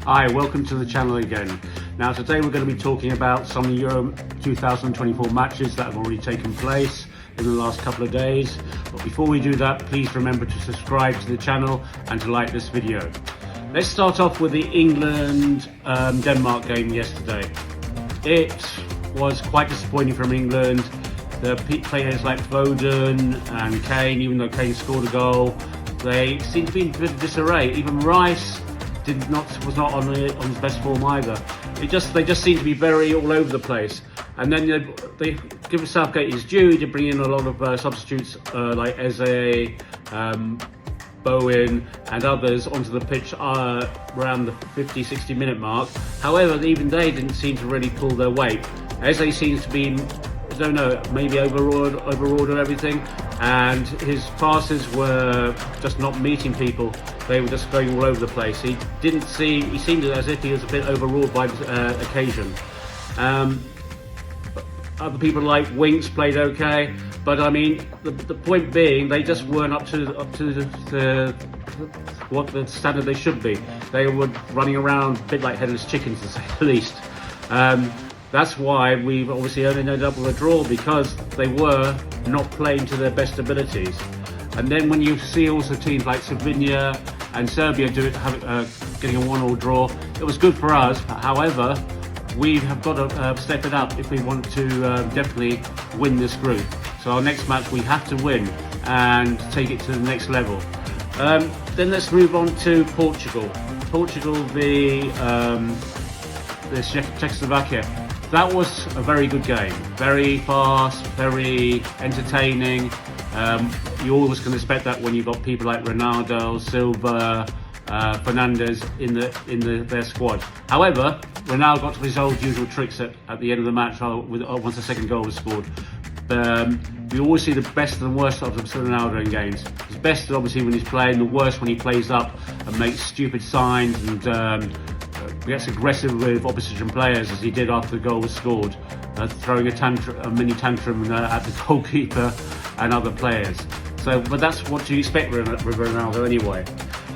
Hi, welcome to the channel again. Now today we're going to be talking about some of the Euro 2024 matches that have already taken place in the last couple of days. But before we do that, please remember to subscribe to the channel and to like this video. Let's start off with the England-Denmark game yesterday. It was quite disappointing from England. The players like Foden and Kane, even though Kane scored a goal, they seemed to be in a bit of disarray. Even Rice was not on his best form either. They just seem to be very all over the place. And then they give Southgate his due to bring in a lot of substitutes like Eze, Bowen and others onto the pitch around the 50-60 minute mark. However, even they didn't seem to really pull their weight. Eze seems to be, I don't know, maybe overawed on everything, and his passes were just not meeting people. They were just going all over the place. He seemed as if he was a bit overawed by the occasion. Other people like Winks played okay, but I mean, the point being, they just weren't up to what the standard they should be. They were running around a bit like headless chickens, to say the least. That's why we've obviously only ended up with a draw, because they were not playing to their best abilities. And then when you see also teams like Slovenia and Serbia getting a 1-1 draw, it was good for us. However, we have got to step it up if we want to definitely win this group. So our next match we have to win and take it to the next level. Then let's move on to Portugal. Portugal v Czechoslovakia. That was a very good game. Very fast, very entertaining. You always can expect that when you've got people like Ronaldo, Silva, Fernandes in their squad. However, Ronaldo got to his old usual tricks at the end of the match once the second goal was scored. We always see the best and the worst of Ronaldo in games. His best obviously when he's playing, the worst when he plays up and makes stupid signs and gets aggressive with opposition players, as he did after the goal was scored, throwing a mini tantrum at the goalkeeper and other players. So, but that's what you expect with Ronaldo anyway.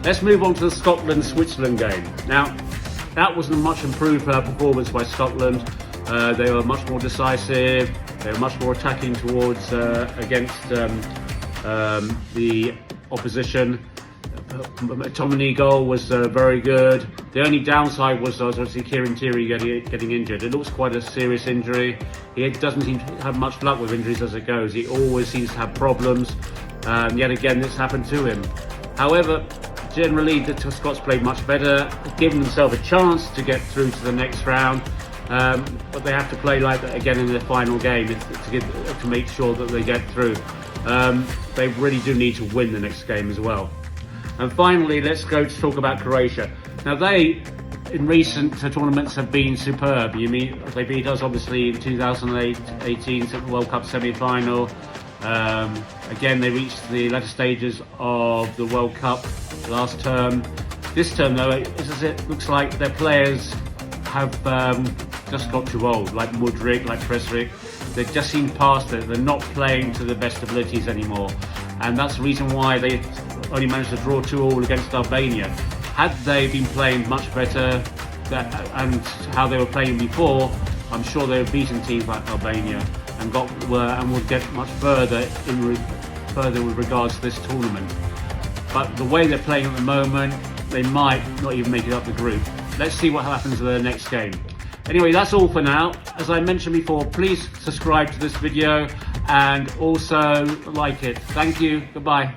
Let's move on to the Scotland-Switzerland game. Now, that was a much improved performance by Scotland. They were much more decisive. They were much more attacking towards against the opposition. McTominay goal was very good. The only downside was obviously Kieran Tierney getting injured. It looks quite a serious injury. He doesn't seem to have much luck with injuries as it goes. He always seems to have problems. Yet again, this happened to him. However, generally the Scots played much better, giving themselves a chance to get through to the next round. But they have to play like that again in their final game to make sure that they get through. They really do need to win the next game as well. And finally, let's go to talk about Croatia. Now they, in recent tournaments, have been superb. They beat us obviously in 2018 World Cup semi-final. Again, they reached the latter stages of the World Cup last term. This term though, it looks like their players have just got too old, like Mudryk, like Presric. They just seem past it. They're not playing to their best abilities anymore. And that's the reason why they only managed to draw 2-2 against Albania. Had they been playing much better and how they were playing before, I'm sure they would have beaten teams like Albania and would get much further with regards to this tournament. But the way they're playing at the moment, they might not even make it up the group. Let's see what happens in the next game. Anyway, that's all for now. As I mentioned before, please subscribe to this video and also like it. Thank you. Goodbye.